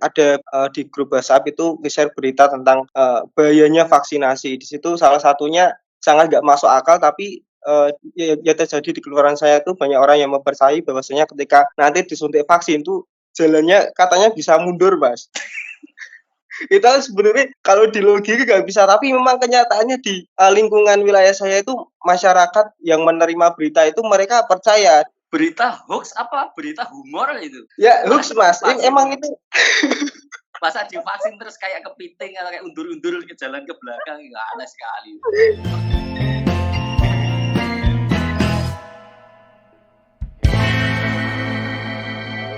ada, di grup WhatsApp itu nge-share berita tentang, bahayanya vaksinasi. Di situ salah satunya sangat nggak masuk akal tapi, ya terjadi di keluaran saya tuh banyak orang yang mempercayai bahwasanya ketika nanti disuntik vaksin tuh jalannya katanya bisa mundur, Mas. Itu kan sebenarnya kalau di logika nggak bisa, tapi memang kenyataannya di, lingkungan wilayah saya itu masyarakat yang menerima berita itu mereka percaya. Berita hoax apa berita humor itu? Ya hoax, Masa Mas, divaksin emang itu masa divaksin terus kayak kepiting atau kayak undur-undur ke jalan ke belakang, nggak aneh sekali.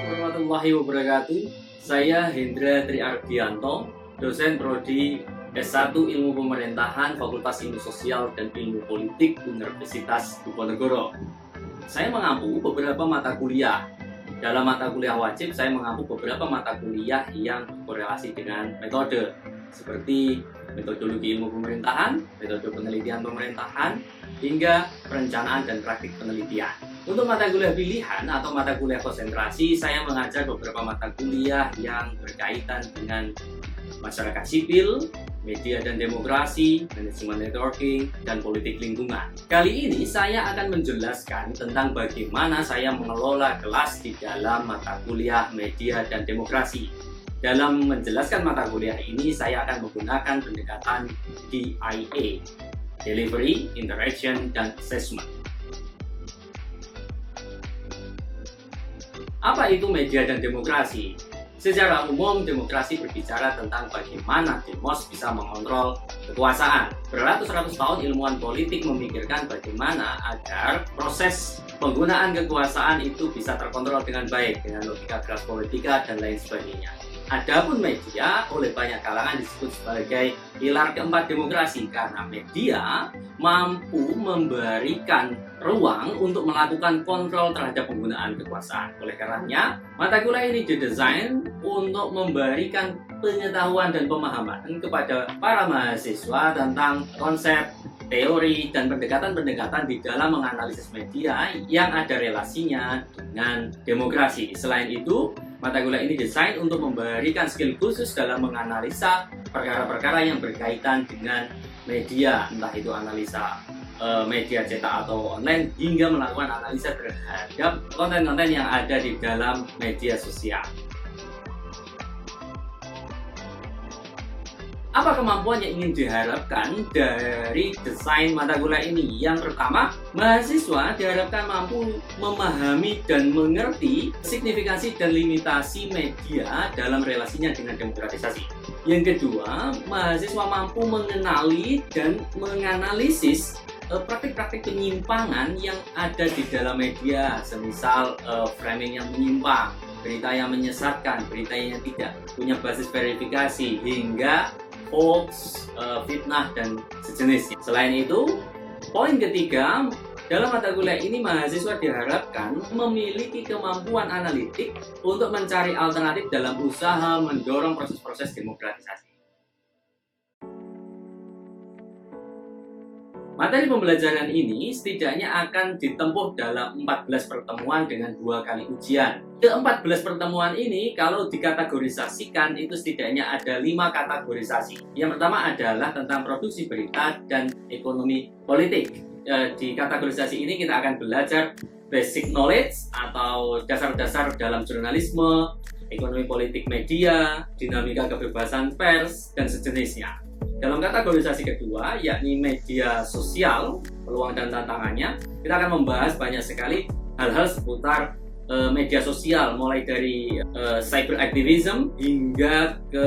Warahmatullahi wabarakatuh. Saya Hendra Triardianto, dosen prodi S1 Ilmu Pemerintahan Fakultas Ilmu Sosial dan Ilmu Politik Universitas Diponegoro. Saya mengampu beberapa mata kuliah. Dalam mata kuliah wajib, saya mengampu beberapa mata kuliah yang berkorelasi dengan metode seperti metodologi ilmu pemerintahan, metode penelitian pemerintahan, hingga perencanaan dan praktik penelitian. Untuk mata kuliah pilihan atau mata kuliah konsentrasi, saya mengajar beberapa mata kuliah yang berkaitan dengan masyarakat sipil, media dan demokrasi, manajemen networking, dan politik lingkungan. Kali ini saya akan menjelaskan tentang bagaimana saya mengelola kelas di dalam mata kuliah media dan demokrasi. Dalam menjelaskan mata kuliah ini, saya akan menggunakan pendekatan DIA, Delivery, Interaction, dan Assessment. Apa itu media dan demokrasi? Secara umum, demokrasi berbicara tentang bagaimana demos bisa mengontrol kekuasaan. Beratus-ratus tahun ilmuwan politik memikirkan bagaimana agar proses penggunaan kekuasaan itu bisa terkontrol dengan baik, dengan logika kelas politika dan lain sebagainya. Adapun media oleh banyak kalangan disebut sebagai pilar keempat demokrasi karena media mampu memberikan ruang untuk melakukan kontrol terhadap penggunaan kekuasaan. Oleh karenanya, mata kuliah ini didesain untuk memberikan pengetahuan dan pemahaman kepada para mahasiswa tentang konsep, teori, dan pendekatan-pendekatan di dalam menganalisis media yang ada relasinya dengan demokrasi. Selain itu, mata kuliah ini desain untuk memberikan skill khusus dalam menganalisa perkara-perkara yang berkaitan dengan media, entah itu analisa media cetak atau online, hingga melakukan analisa terhadap konten-konten yang ada di dalam media sosial. Apa kemampuan yang ingin diharapkan dari desain mata kuliah ini? Yang pertama, mahasiswa diharapkan mampu memahami dan mengerti signifikansi dan limitasi media dalam relasinya dengan demokratisasi. Yang kedua, mahasiswa mampu mengenali dan menganalisis praktik-praktik penyimpangan yang ada di dalam media, semisal framing yang menyimpang, berita yang menyesatkan, berita yang tidak punya basis verifikasi, hingga hoax, fitnah, dan sejenisnya. Selain itu, poin ketiga, dalam mata kuliah ini mahasiswa diharapkan memiliki kemampuan analitik untuk mencari alternatif dalam usaha mendorong proses-proses demokratisasi. Materi pembelajaran ini setidaknya akan ditempuh dalam 14 pertemuan dengan 2 kali ujian. Ke-14 pertemuan ini kalau dikategorisasikan itu setidaknya ada 5 kategorisasi. Yang pertama adalah tentang produksi berita dan ekonomi politik. Di kategorisasi ini kita akan belajar basic knowledge atau dasar-dasar dalam jurnalisme, ekonomi politik media, dinamika kebebasan pers, dan sejenisnya. Dalam kategorisasi kedua, yakni media sosial, peluang dan tantangannya, kita akan membahas banyak sekali hal-hal seputar media sosial, mulai dari cyber activism hingga ke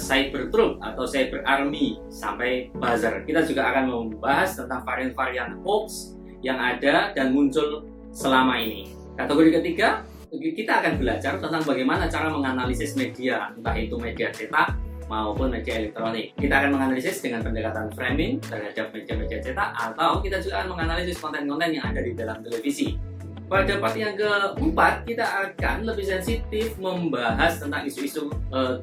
cyber troop atau cyber army sampai buzzer. Kita juga akan membahas tentang varian-varian hoax yang ada dan muncul selama ini. Kategori ketiga, kita akan belajar tentang bagaimana cara menganalisis media, entah itu media cetak maupun media elektronik. Kita akan menganalisis dengan pendekatan framing terhadap media-media cetak, atau kita juga akan menganalisis konten-konten yang ada di dalam televisi. Pada part yang keempat, kita akan lebih sensitif membahas tentang isu-isu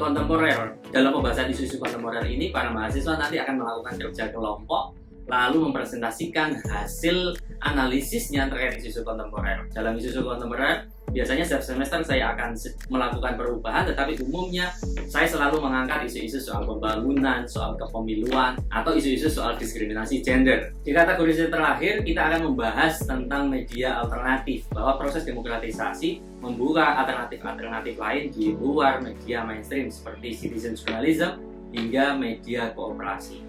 kontemporer. Dalam pembahasan isu-isu kontemporer ini, para mahasiswa nanti akan melakukan kerja kelompok lalu mempresentasikan hasil analisisnya terkait isu-isu kontemporer. Dalam isu-isu kontemporer, biasanya setiap semester saya akan melakukan perubahan, tetapi umumnya saya selalu mengangkat isu-isu soal pembangunan, soal kepemiluan, atau isu-isu soal diskriminasi gender. Di kategori terakhir, kita akan membahas tentang media alternatif, bahwa proses demokratisasi membuka alternatif-alternatif lain di luar media mainstream seperti citizen journalism hingga media kooperasi.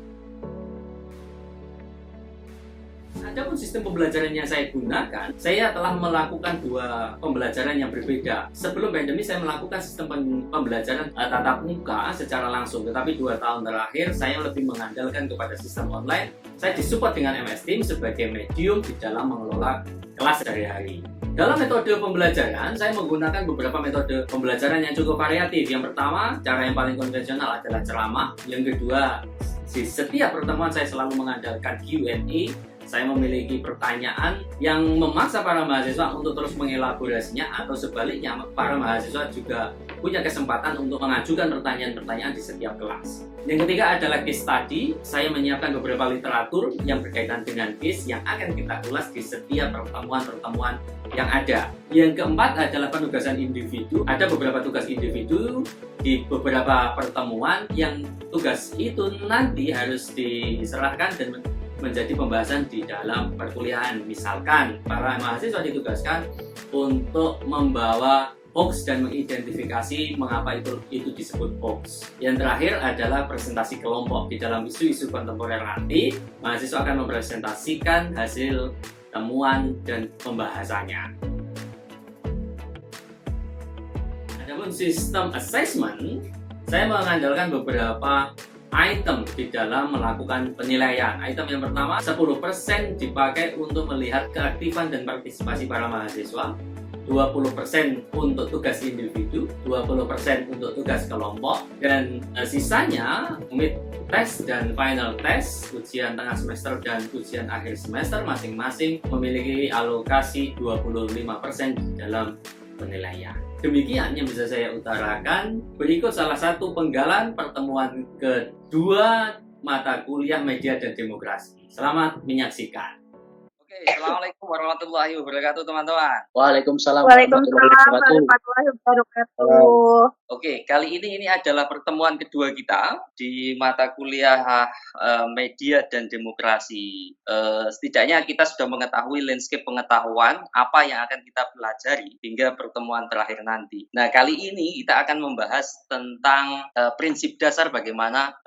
Adapun sistem pembelajaran yang saya gunakan, saya telah melakukan 2 pembelajaran yang berbeda. Sebelum pandemi saya melakukan sistem pembelajaran tatap muka secara langsung, tetapi 2 tahun terakhir saya lebih mengandalkan kepada sistem online. Saya disupport dengan MS Teams sebagai medium di dalam mengelola kelas sehari-hari. Dalam metode pembelajaran, saya menggunakan beberapa metode pembelajaran yang cukup variatif. Yang pertama, cara yang paling konvensional adalah ceramah. Yang kedua, di setiap pertemuan saya selalu mengandalkan Q&A. Saya memiliki pertanyaan yang memaksa para mahasiswa untuk terus mengelaborasinya, atau sebaliknya para mahasiswa juga punya kesempatan untuk mengajukan pertanyaan-pertanyaan di setiap kelas. Yang ketiga adalah case study. Saya menyiapkan beberapa literatur yang berkaitan dengan case yang akan kita ulas di setiap pertemuan-pertemuan yang ada. Yang keempat adalah penugasan individu. Ada beberapa tugas individu di beberapa pertemuan yang tugas itu nanti harus diserahkan dan menjadi pembahasan di dalam perkuliahan. Misalkan para mahasiswa ditugaskan untuk membawa hoax dan mengidentifikasi mengapa itu disebut hoax. Yang terakhir adalah presentasi kelompok. Di dalam isu-isu kontemporer nanti, mahasiswa akan mempresentasikan hasil temuan dan pembahasannya. Adapun sistem assessment, saya mengandalkan beberapa item di dalam melakukan penilaian. Item yang pertama, 10% dipakai untuk melihat keaktifan dan partisipasi para mahasiswa, 20% untuk tugas individu, 20% untuk tugas kelompok, dan sisanya mid test dan final test, ujian tengah semester dan ujian akhir semester masing-masing memiliki alokasi 25% di dalam penilaian. Demikian yang bisa saya utarakan. Berikut salah satu penggalan pertemuan kedua mata kuliah media dan demokrasi. Selamat menyaksikan. Oke, assalamualaikum warahmatullahi wabarakatuh teman-teman. Waalaikumsalam warahmatullahi wabarakatuh. Oke, kali ini adalah pertemuan kedua kita di mata kuliah media dan demokrasi. Setidaknya kita sudah mengetahui landscape pengetahuan apa yang akan kita pelajari hingga pertemuan terakhir nanti. Nah, kali ini kita akan membahas tentang prinsip dasar bagaimana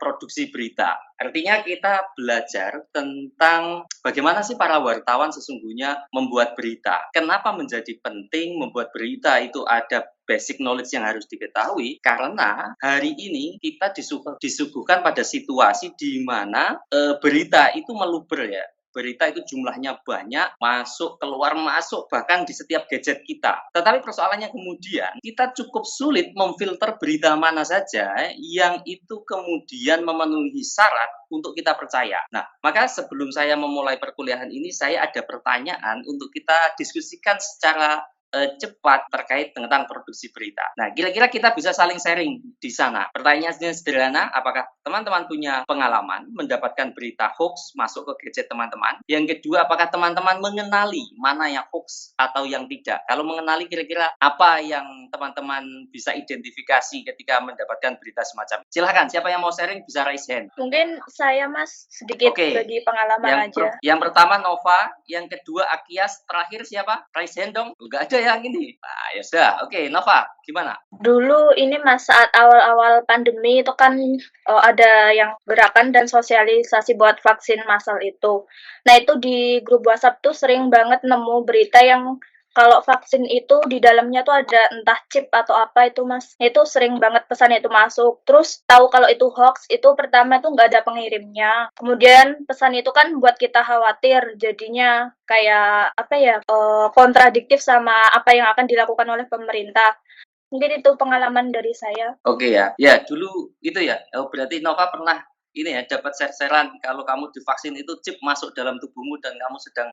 produksi berita. Artinya kita belajar tentang bagaimana sih para wartawan sesungguhnya membuat berita. Kenapa menjadi penting membuat berita itu ada basic knowledge yang harus diketahui, karena hari ini kita disuguhkan pada situasi di mana berita itu meluber ya. Berita itu jumlahnya banyak, masuk, keluar, masuk, bahkan di setiap gadget kita. Tetapi persoalannya kemudian, kita cukup sulit memfilter berita mana saja yang itu kemudian memenuhi syarat untuk kita percaya. Nah, maka sebelum saya memulai perkuliahan ini, saya ada pertanyaan untuk kita diskusikan secara cepat terkait tentang produksi berita. Nah, kira-kira kita bisa saling sharing di sana. Pertanyaannya sederhana, apakah teman-teman punya pengalaman mendapatkan berita hoax masuk ke gadget teman-teman? Yang kedua, apakah teman-teman mengenali mana yang hoax atau yang tidak? Kalau mengenali, kira-kira apa yang teman-teman bisa identifikasi ketika mendapatkan berita semacam ini? Silahkan, siapa yang mau sharing bisa raise hand. Mungkin saya Mas sedikit bagi pengalaman aja. Yang pertama Nova, yang kedua Akias, terakhir siapa? Raise hand dong. Enggak ada yang ini. Nah, ya sudah. Oke, Nova, gimana? Dulu ini Mas saat awal-awal pandemi itu kan ada yang gerakan dan sosialisasi buat vaksin massal itu. Nah, itu di grup WhatsApp tuh sering banget nemu berita yang kalau vaksin itu di dalamnya tuh ada entah chip atau apa itu Mas. Itu sering banget pesan itu masuk. Terus tahu kalau itu hoax, itu pertama tuh nggak ada pengirimnya. Kemudian pesan itu kan buat kita khawatir, jadinya kayak apa ya, kontradiktif sama apa yang akan dilakukan oleh pemerintah. Mungkin itu pengalaman dari saya. Oke ya. Ya, dulu itu ya. Berarti Nova pernah ini ya, dapat share-sharean kalau kamu divaksin itu chip masuk dalam tubuhmu dan kamu sedang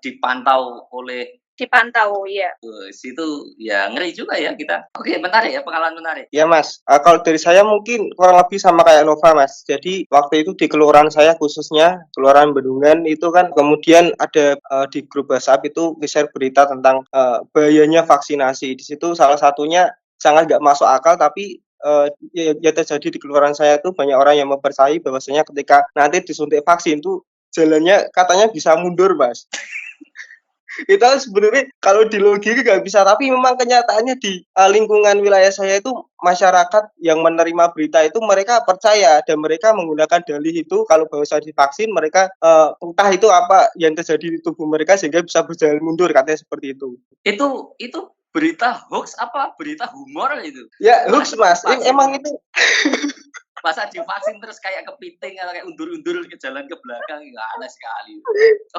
dipantau oleh dipantau, iya. Itu ya ngeri juga ya kita. Oke, menarik ya, pengalaman menarik. Ya Mas, kalau dari saya mungkin kurang lebih sama kayak Nova Mas. Jadi waktu itu di kelurahan saya khususnya, Kelurahan Bendungan itu kan kemudian ada di grup WhatsApp itu share berita tentang bahayanya vaksinasi. Di situ salah satunya sangat nggak masuk akal tapi ya terjadi di kelurahan saya itu banyak orang yang mempercayai bahwasanya ketika nanti disuntik vaksin tuh jalannya katanya bisa mundur Mas. Itu sebenarnya kalau di logika nggak bisa, tapi memang kenyataannya di lingkungan wilayah saya itu masyarakat yang menerima berita itu mereka percaya dan mereka menggunakan dalih itu kalau bahwasanya divaksin mereka entah itu apa yang terjadi di tubuh mereka sehingga bisa berjalan mundur katanya seperti itu. Itu berita hoax apa berita humor itu? Ya hoax Mas, emang itu Masa divaksin terus kayak kepiting atau kayak undur-undur ke jalan ke belakang, nggak aneh sekali.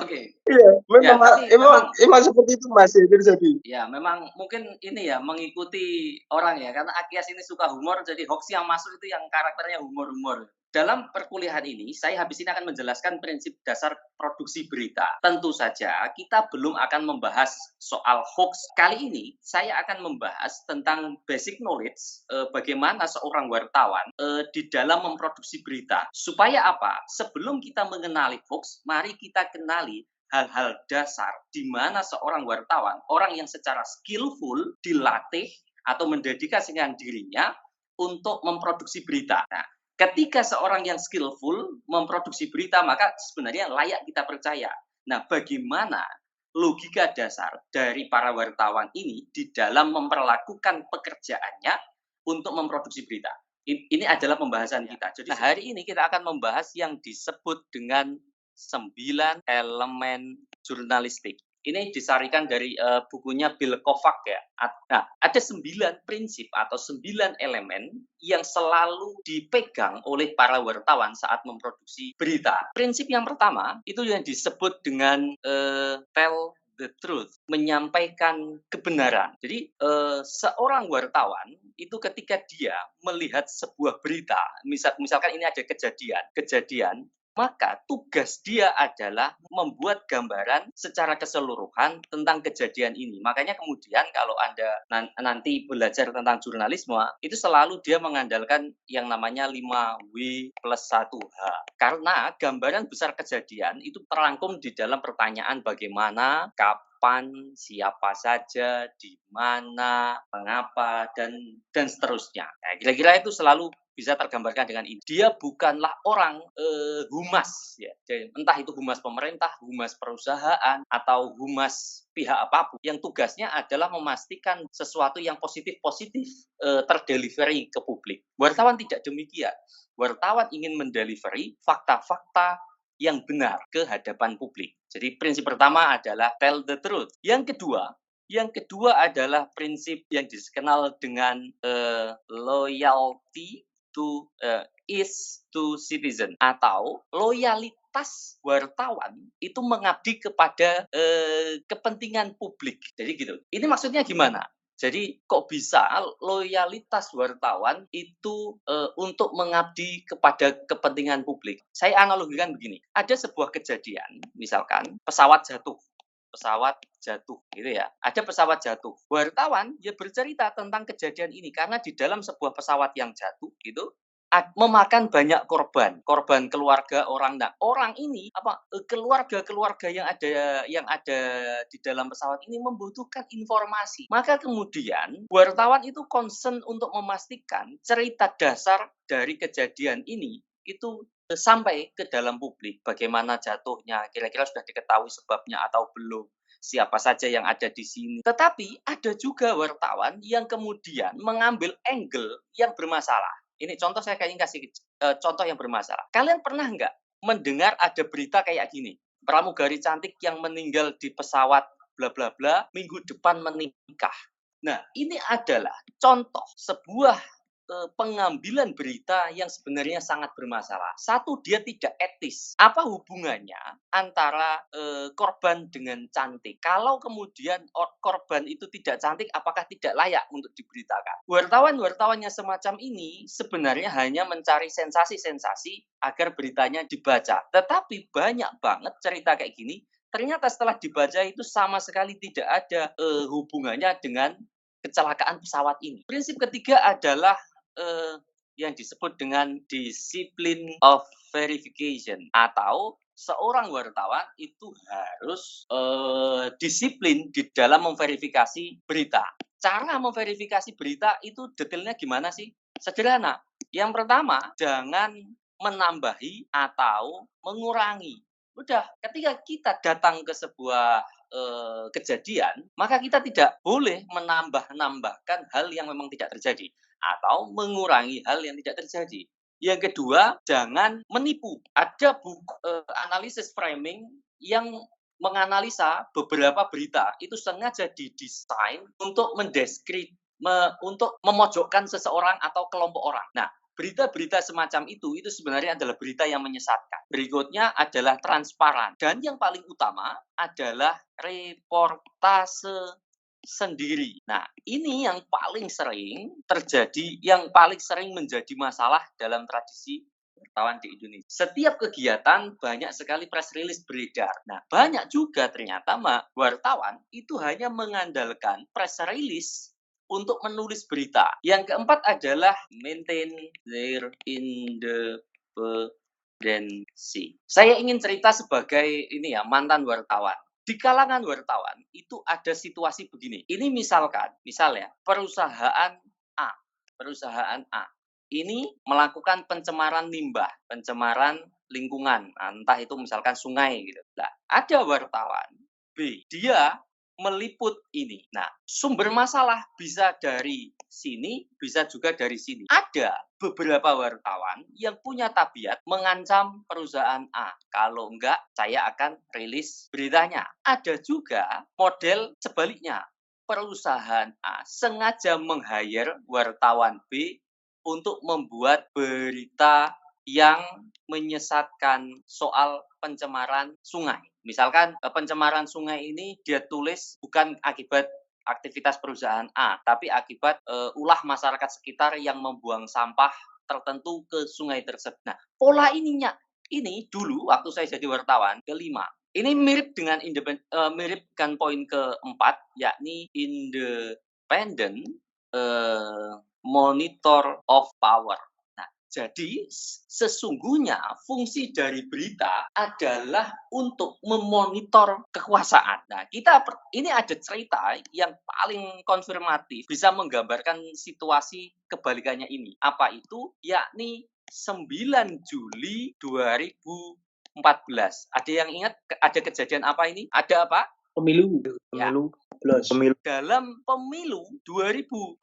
Oke. iya, Ya, tapi emang seperti itu Mas yang terjadi. ya memang mungkin ini ya mengikuti orang ya, karena Akyas ini suka humor, jadi hoax yang masuk itu yang karakternya humor-humor. Dalam perkuliahan ini, saya habis ini akan menjelaskan prinsip dasar produksi berita. Tentu saja kita belum akan membahas soal hoax. Kali ini saya akan membahas tentang basic knowledge bagaimana seorang wartawan di dalam memproduksi berita. Supaya apa? Sebelum kita mengenali hoax, mari kita kenali hal-hal dasar di mana seorang wartawan, orang yang secara skillful dilatih atau mendedikasikan dirinya untuk memproduksi berita. Nah, ketika seorang yang skillful memproduksi berita, maka sebenarnya layak kita percaya. Nah, bagaimana logika dasar dari para wartawan ini di dalam memperlakukan pekerjaannya untuk memproduksi berita? Ini adalah pembahasan kita. Jadi hari ini kita akan membahas yang disebut dengan 9 elemen jurnalistik. Ini disarikan dari bukunya Bill Kovac ya. Nah, ada 9 prinsip atau 9 elemen yang selalu dipegang oleh para wartawan saat memproduksi berita. Prinsip yang pertama itu yang disebut dengan tell the truth, menyampaikan kebenaran. Jadi seorang wartawan itu ketika dia melihat sebuah berita, misalkan ini ada kejadian, maka tugas dia adalah membuat gambaran secara keseluruhan tentang kejadian ini. Makanya kemudian kalau Anda nanti belajar tentang jurnalisme, itu selalu dia mengandalkan yang namanya 5W plus 1H. Karena gambaran besar kejadian itu terangkum di dalam pertanyaan bagaimana, kapan, siapa saja, di mana, mengapa, dan seterusnya. Nah, kira-kira itu selalu bisa tergambarkan dengan ini. Dia bukanlah orang humas, ya. Jadi, entah itu humas pemerintah, humas perusahaan, atau humas pihak apapun. Yang tugasnya adalah memastikan sesuatu yang positif-positif terdelivery ke publik. Wartawan tidak demikian. Wartawan ingin mendelivery fakta-fakta yang benar ke hadapan publik. Jadi prinsip pertama adalah tell the truth. Yang kedua adalah prinsip yang dikenal dengan loyalty to citizen, atau loyalitas wartawan itu mengabdi kepada kepentingan publik. Jadi gitu. Ini maksudnya gimana? Jadi kok bisa loyalitas wartawan itu untuk mengabdi kepada kepentingan publik? Saya analogikan begini. Ada sebuah kejadian, misalkan pesawat jatuh gitu ya. Ada pesawat jatuh. Wartawan ya bercerita tentang kejadian ini karena di dalam sebuah pesawat yang jatuh gitu memakan banyak korban keluarga orang. Nah, orang ini keluarga yang ada di dalam pesawat ini membutuhkan informasi. Maka kemudian wartawan itu concern untuk memastikan cerita dasar dari kejadian ini itu sampai ke dalam publik. Bagaimana jatuhnya, kira-kira sudah diketahui sebabnya atau belum, siapa saja yang ada di sini. Tetapi ada juga wartawan yang kemudian mengambil angle yang bermasalah. Ini contoh, saya ingin kasih contoh yang bermasalah. Kalian pernah nggak mendengar ada berita kayak gini? Pramugari cantik yang meninggal di pesawat bla bla bla minggu depan menikah. Nah, ini adalah contoh sebuah pengambilan berita yang sebenarnya sangat bermasalah. Satu, dia tidak etis. Apa hubungannya antara korban dengan cantik? Kalau kemudian korban itu tidak cantik, apakah tidak layak untuk diberitakan? Wartawan-wartawannya semacam ini sebenarnya hanya mencari sensasi-sensasi agar beritanya dibaca. Tetapi banyak banget cerita kayak gini ternyata setelah dibaca itu sama sekali tidak ada hubungannya dengan kecelakaan pesawat ini. Prinsip ketiga adalah yang disebut dengan discipline of verification, atau seorang wartawan itu harus disiplin di dalam memverifikasi berita. Cara memverifikasi berita itu detailnya gimana sih? Sederhana. Yang pertama, jangan menambahi atau mengurangi. Udah, ketika kita datang ke sebuah kejadian, maka kita tidak boleh menambah-nambahkan hal yang memang tidak terjadi atau mengurangi hal yang tidak terjadi. Yang kedua, jangan menipu. Ada buku analisis framing yang menganalisa beberapa berita itu sengaja didesain untuk untuk memojokkan seseorang atau kelompok orang. Nah, berita-berita semacam itu sebenarnya adalah berita yang menyesatkan. Berikutnya adalah transparan. Dan yang paling utama adalah reportase sendiri. Nah, ini yang paling sering terjadi, yang paling sering menjadi masalah dalam tradisi wartawan di Indonesia. Setiap kegiatan banyak sekali press release beredar. Nah, banyak juga ternyata wartawan itu hanya mengandalkan press release untuk menulis berita. Yang keempat adalah maintain their independency. Saya ingin cerita sebagai mantan wartawan. Di kalangan wartawan itu ada situasi begini. Ini misalnya perusahaan A ini melakukan pencemaran limbah, pencemaran lingkungan, entah itu misalkan sungai gitu. Nah, ada wartawan B, dia meliput ini. Nah, sumber masalah bisa dari sini, bisa juga dari sini. Ada beberapa wartawan yang punya tabiat mengancam perusahaan A. Kalau enggak, saya akan rilis beritanya. Ada juga model sebaliknya. Perusahaan A sengaja meng-hire wartawan B untuk membuat berita yang menyesatkan soal pencemaran sungai. Misalkan pencemaran sungai ini dia tulis bukan akibat aktivitas perusahaan A, tapi akibat ulah masyarakat sekitar yang membuang sampah tertentu ke sungai tersebut. Nah, pola ini dulu waktu saya jadi wartawan kelima. Ini mirip dengan poin keempat, yakni independent monitor of power. Nah, jadi sesungguhnya fungsi dari berita adalah untuk memonitor kekuasaan. Nah, ini ada cerita yang paling konfirmatif bisa menggambarkan situasi kebalikannya ini. Apa itu? Yakni 9 Juli 2014. Ada yang ingat ada kejadian apa ini? Ada apa? Pemilu. Dalam pemilu 2014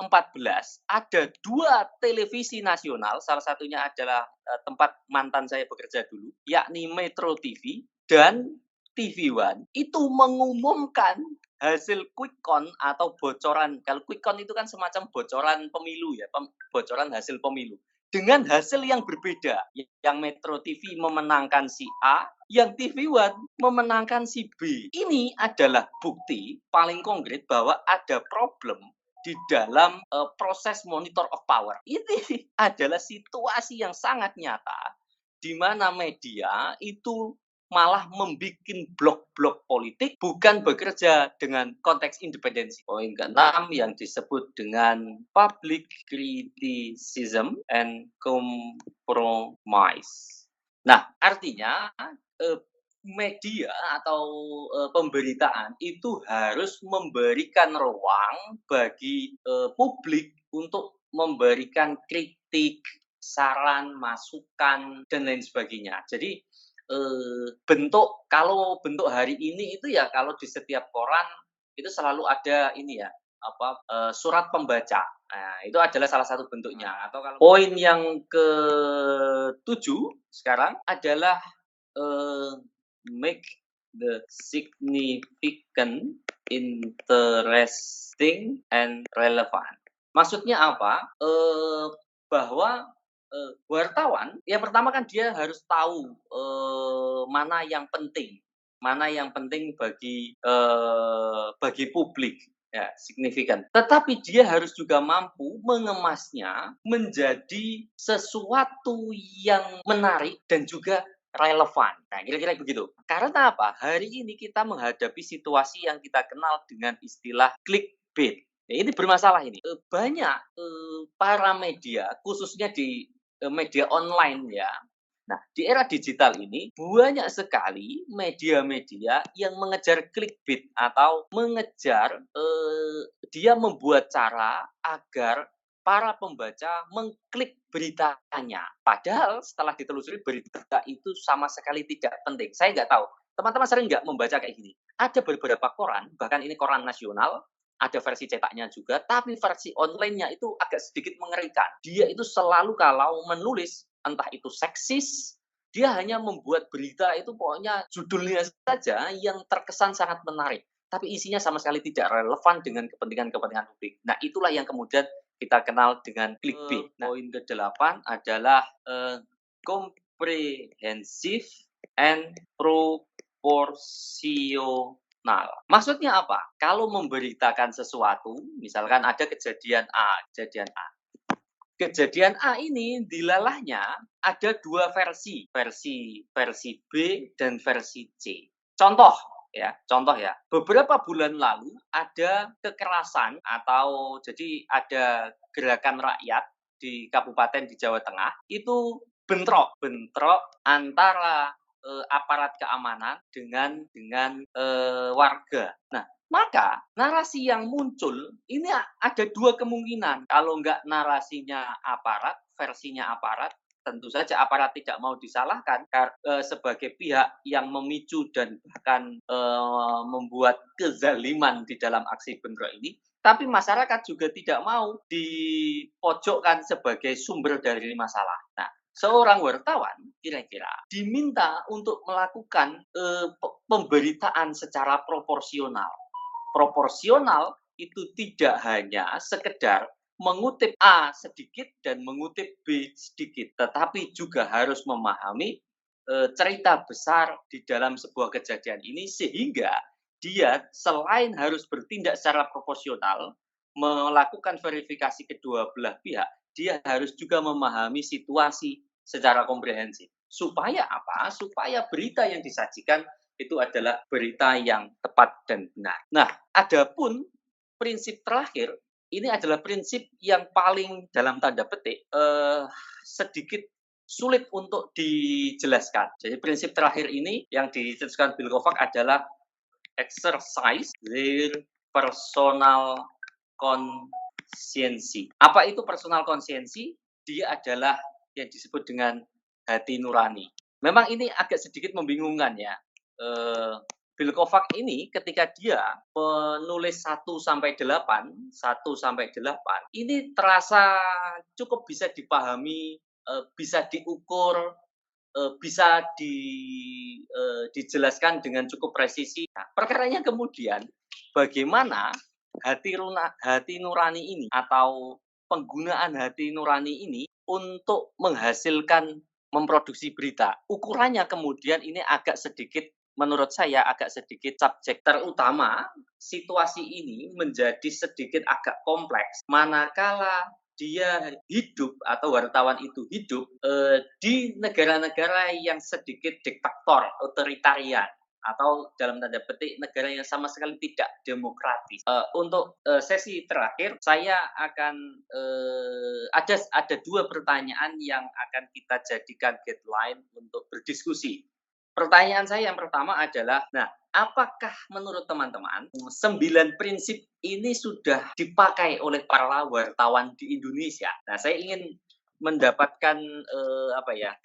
ada 2 televisi nasional, salah satunya adalah tempat mantan saya bekerja dulu, yakni Metro TV dan TV One, itu mengumumkan hasil quick count atau bocoran. Kalau quick count itu kan semacam bocoran pemilu ya, bocoran hasil pemilu. Dengan hasil yang berbeda, yang Metro TV memenangkan si A, yang TV One memenangkan si B. Ini adalah bukti paling konkret bahwa ada problem di dalam proses monitor of power. Ini adalah situasi yang sangat nyata di mana media itu malah membuat blok-blok politik, bukan bekerja dengan konteks independensi. Poin ke-6 yang disebut dengan public criticism and compromise. Nah, artinya media atau pemberitaan itu harus memberikan ruang bagi publik untuk memberikan kritik, saran, masukan, dan lain sebagainya. Jadi kalau bentuk hari ini itu ya, kalau di setiap koran itu selalu ada surat pembaca. Nah, itu adalah salah satu bentuknya. Atau kalau poin yang ke-7 sekarang adalah make the significant, interesting, and relevant. Maksudnya apa? Bahwa wartawan, yang pertama kan dia harus tahu mana yang penting bagi publik, ya, signifikan. Tetapi dia harus juga mampu mengemasnya menjadi sesuatu yang menarik dan juga relevan. Nah, kira-kira begitu. Karena apa? Hari ini kita menghadapi situasi yang kita kenal dengan istilah clickbait. Ya, ini bermasalah ini. Banyak para media, khususnya di media online ya. Nah, di era digital ini banyak sekali media-media yang mengejar clickbait atau mengejar dia membuat cara agar para pembaca mengklik beritanya. Padahal setelah ditelusuri berita itu sama sekali tidak penting. Saya nggak tahu. Teman-teman sering nggak membaca kayak gini? Ada beberapa koran, bahkan ini koran nasional, ada versi cetaknya juga, tapi versi online-nya itu agak sedikit mengerikan. Dia itu selalu kalau menulis, entah itu seksis, dia hanya membuat berita itu pokoknya judulnya saja yang terkesan sangat menarik. Tapi isinya sama sekali tidak relevan dengan kepentingan-kepentingan publik. Nah, itulah yang kemudian kita kenal dengan clickbait. Poin ke-8 adalah comprehensive and proportional. Maksudnya apa? Kalau memberitakan sesuatu, misalkan ada kejadian A. Kejadian A ini dilalahnya ada dua versi B dan versi C. Contoh ya. Beberapa bulan lalu ada kekerasan atau jadi ada gerakan rakyat di kabupaten di Jawa Tengah itu bentrok antara aparat keamanan dengan warga. Nah, maka narasi yang muncul ini ada dua kemungkinan. Kalau nggak narasinya aparat, versinya aparat, tentu saja aparat tidak mau disalahkan sebagai pihak yang memicu dan bahkan membuat kezaliman di dalam aksi bentrok ini. Tapi masyarakat juga tidak mau dipojokkan sebagai sumber dari masalah. Nah, seorang wartawan kira-kira diminta untuk melakukan pemberitaan secara proporsional. Proporsional itu tidak hanya sekedar mengutip A sedikit dan mengutip B sedikit, tetapi juga harus memahami cerita besar di dalam sebuah kejadian ini sehingga dia selain harus bertindak secara proporsional, melakukan verifikasi kedua belah pihak, dia harus juga memahami situasi secara komprehensif. Supaya apa? Supaya berita yang disajikan itu adalah berita yang tepat dan benar. Nah, adapun prinsip terakhir, ini adalah prinsip yang paling dalam tanda petik sedikit sulit untuk dijelaskan. Jadi prinsip terakhir ini yang dicetuskan Bill Kovac adalah exercise their personal conscience. Apa itu personal conscience? Dia adalah yang disebut dengan hati nurani. Memang ini agak sedikit membingungkan ya. Bill Kovac ini ketika dia menulis 1-8, ini terasa cukup bisa dipahami, bisa diukur, bisa dijelaskan dengan cukup presisi. Nah, perkaranya kemudian bagaimana hati nurani ini atau penggunaan hati nurani ini untuk menghasilkan memproduksi berita. Ukurannya kemudian ini menurut saya agak sedikit subjek, terutama situasi ini menjadi sedikit agak kompleks manakala dia hidup atau wartawan itu hidup di negara-negara yang sedikit diktator, otoritarian atau dalam tanda petik negara yang sama sekali tidak demokratis. Untuk sesi terakhir saya akan ada dua pertanyaan yang akan kita jadikan guideline untuk berdiskusi. Pertanyaan saya yang pertama adalah, nah, apakah menurut teman-teman 9 prinsip ini sudah dipakai oleh para wartawan di Indonesia? Nah, saya ingin mendapatkan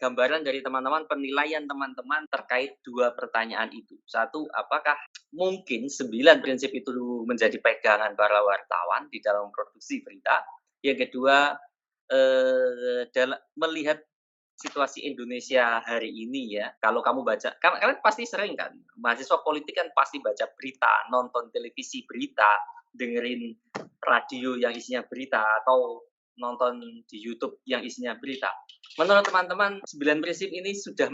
gambaran dari teman-teman, penilaian teman-teman terkait dua pertanyaan itu. Satu, apakah mungkin 9 prinsip itu menjadi pegangan para wartawan di dalam produksi berita? Yang kedua, melihat situasi Indonesia hari ini ya, kalau kamu baca, kalian pasti sering kan, mahasiswa politik kan pasti baca berita, nonton televisi berita, dengerin radio yang isinya berita, atau nonton di YouTube yang isinya berita. Menurut teman-teman, 9 prinsip ini sudah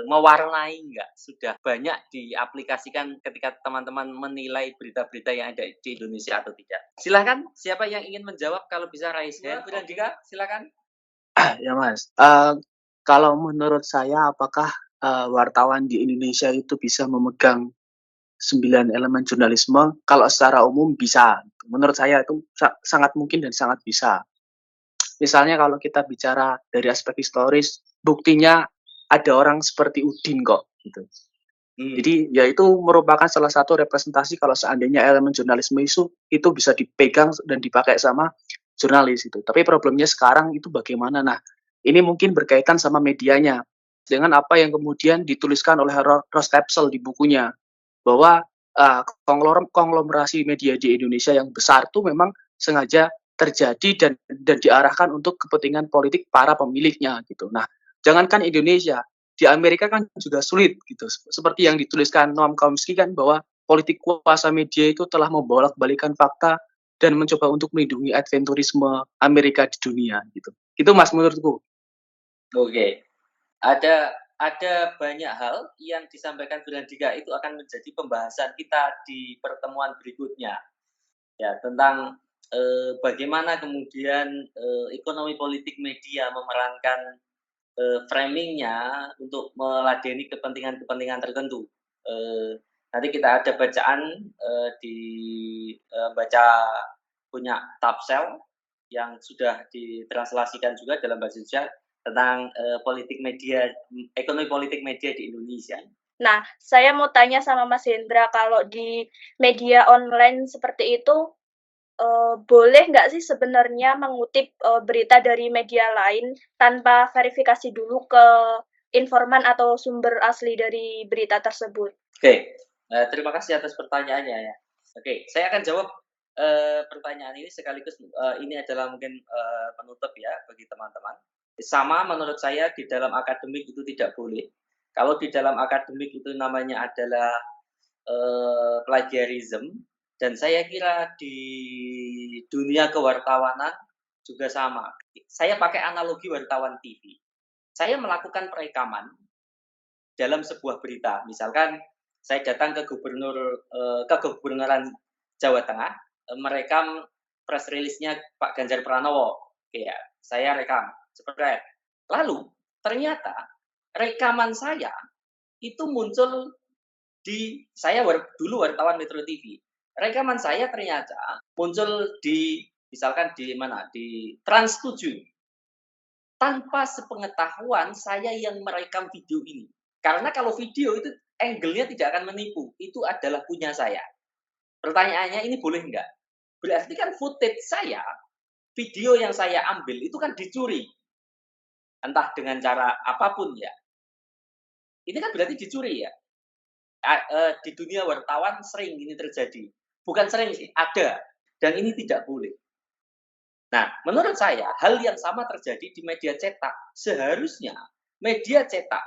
mewarnai nggak? Sudah banyak diaplikasikan ketika teman-teman menilai berita-berita yang ada di Indonesia atau tidak? Silakan, siapa yang ingin menjawab? Kalau bisa raise hand. Dika, silakan. Ya Mas, Kalau menurut saya apakah, wartawan di Indonesia itu bisa memegang 9 elemen jurnalisme? Kalau secara umum bisa, menurut saya itu sangat mungkin dan sangat bisa. Misalnya kalau kita bicara dari aspek historis, buktinya ada orang seperti Udin kok, gitu. Jadi ya itu merupakan salah satu representasi kalau seandainya elemen jurnalisme itu bisa dipegang dan dipakai sama jurnalis itu. Tapi problemnya sekarang itu bagaimana? Nah, ini mungkin berkaitan sama medianya. Dengan apa yang kemudian dituliskan oleh Ross Tapsell di bukunya, bahwa konglomerasi media di Indonesia yang besar tuh memang sengaja terjadi dan diarahkan untuk kepentingan politik para pemiliknya gitu. Nah, jangankan Indonesia, di Amerika kan juga sulit gitu. Seperti yang dituliskan Noam Chomsky kan bahwa politik kuasa media itu telah membolak-balikan fakta dan mencoba untuk melindungi adventurisme Amerika di dunia gitu. Itu Mas menurutku. Oke. Ada banyak hal yang disampaikan Brandika itu akan menjadi pembahasan kita di pertemuan berikutnya. Ya, tentang bagaimana kemudian ekonomi politik media memerankan framingnya untuk meladeni kepentingan-kepentingan tertentu. Nanti kita ada bacaan baca punya Tapsell yang sudah ditranslasikan juga dalam bahasa Indonesia tentang ekonomi politik media di Indonesia. Nah, saya mau tanya sama Mas Hendra, kalau di media online seperti itu, boleh nggak sih sebenarnya mengutip berita dari media lain tanpa verifikasi dulu ke informan atau sumber asli dari berita tersebut? Oke, terima kasih atas pertanyaannya ya. Oke, saya akan jawab pertanyaan ini sekaligus ini adalah mungkin penutup ya bagi teman-teman. Sama menurut saya di dalam akademik itu tidak boleh. Kalau di dalam akademik itu namanya adalah plagiarism, dan saya kira di dunia kewartawanan juga sama. Saya pakai analogi wartawan TV. Saya melakukan perekaman dalam sebuah berita. Misalkan saya datang ke Gubernuran Jawa Tengah, merekam press release-nya Pak Ganjar Pranowo. Oke ya, saya rekam. Seperti lalu ternyata rekaman saya itu muncul saya dulu wartawan Metro TV. Rekaman saya ternyata muncul misalkan di Trans 7 tanpa sepengetahuan saya yang merekam video ini. Karena kalau video itu angle-nya tidak akan menipu, itu adalah punya saya. Pertanyaannya ini boleh nggak? Berarti kan footage saya, video yang saya ambil itu kan dicuri. Entah dengan cara apapun ya. Ini kan berarti dicuri ya. Di dunia wartawan sering ini terjadi. Bukan sering sih, ada. Dan ini tidak boleh. Nah, menurut saya hal yang sama terjadi di media cetak. Seharusnya media cetak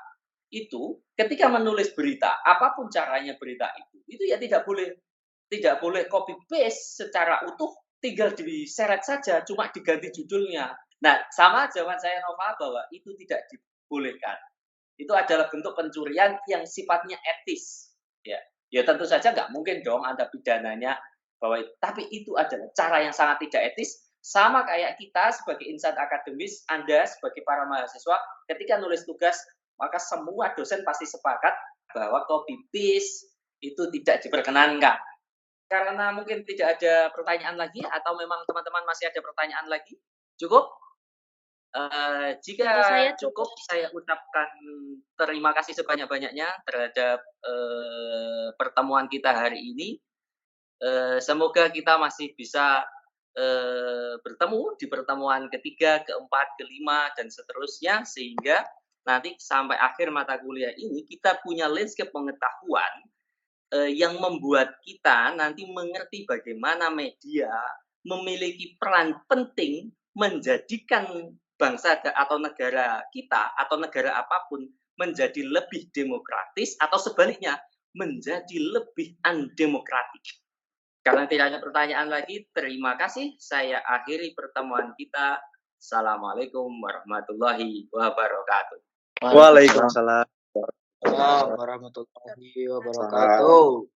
itu ketika menulis berita, apapun caranya berita itu ya tidak boleh copy paste secara utuh, tinggal diseret saja, cuma diganti judulnya. Nah, sama jawaban saya Nova bahwa itu tidak dibolehkan. Itu adalah bentuk pencurian yang sifatnya etis. Ya tentu saja nggak mungkin dong ada pidananya tapi itu adalah cara yang sangat tidak etis. Sama kayak kita sebagai insan akademis, Anda sebagai para mahasiswa, ketika nulis tugas, maka semua dosen pasti sepakat bahwa copy paste itu tidak diperkenankan. Karena mungkin tidak ada pertanyaan lagi, atau memang teman-teman masih ada pertanyaan lagi? Cukup? Jika saya cukup, saya ucapkan terima kasih sebanyak-banyaknya terhadap pertemuan kita hari ini. Semoga kita masih bisa bertemu di pertemuan ketiga, keempat, kelima, dan seterusnya, sehingga nanti sampai akhir mata kuliah ini kita punya landscape pengetahuan yang membuat kita nanti mengerti bagaimana media memiliki peran penting menjadikan bangsa atau negara kita atau negara apapun menjadi lebih demokratis atau sebaliknya menjadi lebih undemokratik. Karena tidak ada pertanyaan lagi, terima kasih. Saya akhiri pertemuan kita. Assalamualaikum warahmatullahi wabarakatuh. Waalaikumsalam warahmatullahi wabarakatuh.